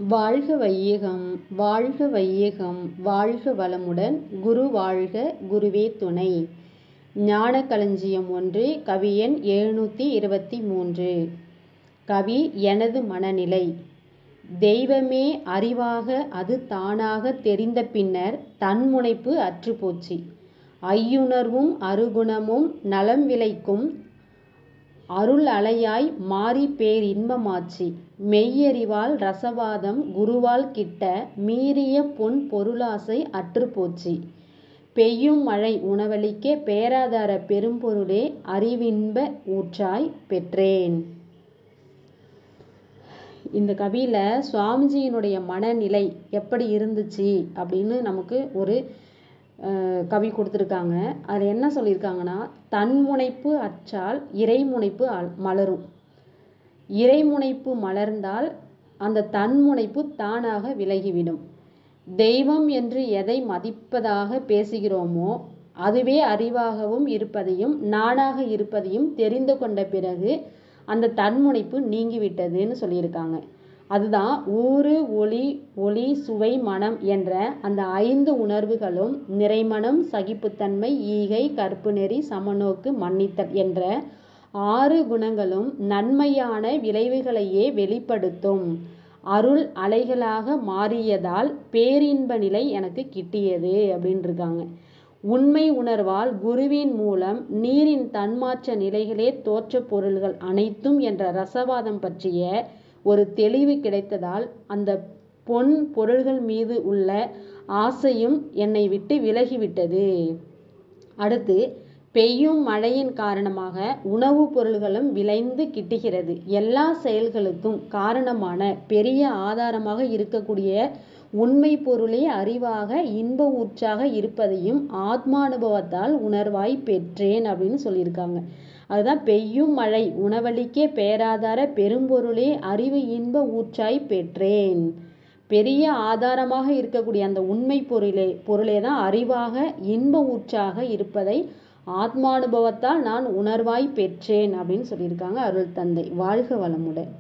வாழ்க வையகம் வாழ்க வையகம் வாழ்க வளமுடன் குரு வாழ்க குருவே துணை. ஞானக்களஞ்சியம் 1 கவி எண் 723. கவி எனது மனநிலை. தெய்வமே அறிவாக அது தானாக தெரிந்த பின்னர் தன்முனைப்பு அற்றுப்போச்சு. ஐயுணர்வும் அருகுணமும் நலம் விளைக்கும் அருள் அலையாய் மாறி பேரின்பமாச்சு. மெய்யறிவால் ரசவாதம் குருவால் கிட்ட மீறிய பொன் பொருளாசை அற்றுப்போச்சு. பெய்யும் மழை உணவளிக்க பேராதார பெரும்பொருளே அறிவின்ப ஊற்றாய் பெற்றேன். இந்த கவியில் சுவாமிஜியினுடைய மனநிலை எப்படி இருந்துச்சு அப்படின்னு நமக்கு ஒரு கவி கொடுத்துருக்காங்க. அதில் என்ன சொல்லியிருக்காங்கன்னா, தன்முனைப்பு அற்றால் இறைமுனைப்பு மலரும். இறைமுனைப்பு மலர்ந்தால் அந்த தன்முனைப்பு தானாக விலகிவிடும். தெய்வம் என்று எதை மதிப்பதாக பேசுகிறோமோ அதுவே அறிவாகவும் இருப்பதையும் நானாக இருப்பதையும் தெரிந்து கொண்ட பிறகு அந்த தன்முனைப்பு நீங்கிவிட்டதுன்னு சொல்லியிருக்காங்க. அதுதான் ஊறு ஒளி ஒளி சுவை மனம் என்ற அந்த 5 உணர்வுகளும் நிறைமனம் சகிப்புத்தன்மை ஈகை கற்பு நெறி சமநோக்கு மன்னித்தல் என்ற 6 குணங்களும் நன்மையான விளைவுகளையே வெளிப்படுத்தும் அருள் அலைகளாக மாறியதால் பேரின்ப நிலை எனக்கு கிட்டியது அப்படின்னு இருக்காங்க. உண்மை உணர்வால் குருவின் மூலம் நீரின் தன்மாற்ற நிலைகளே தோற்ற பொருள்கள் அனைத்தும் என்ற ரசவாதம் பற்றிய ஒரு தெளிவு கிடைத்ததால் அந்த பொன் பொருள்கள் மீது உள்ள ஆசையும் என்னை விட்டு விலகிவிட்டது. அடுத்து, பெய்யும் மழையின் காரணமாக உணவுப் பொருள்களும் விளைந்து கிட்டுகிறது. எல்லா செயல்களுக்கும் காரணமான பெரிய ஆதாரமாக இருக்கக்கூடிய உண்மை பொருளே அறிவாக இன்ப ஊற்றாக இருப்பதையும் ஆத்மானுபவத்தால் உணர்வாய் பெற்றேன் அப்படின்னு சொல்லியிருக்காங்க. அதுதான் பெய்யும் மழை உணவளிக்க பேராதார பெரும்பொருளே அறிவு இன்ப ஊற்றாய் பெற்றேன். பெரிய ஆதாரமாக இருக்கக்கூடிய அந்த உண்மை பொருளே தான் அறிவாக இன்ப ஊற்றாக இருப்பதை ஆத்மானுபவத்தால் நான் உணர்வாய் பெற்றேன் அப்படின்னு சொல்லியிருக்காங்க அருள் தந்தை. வாழ்க வளமுடன்.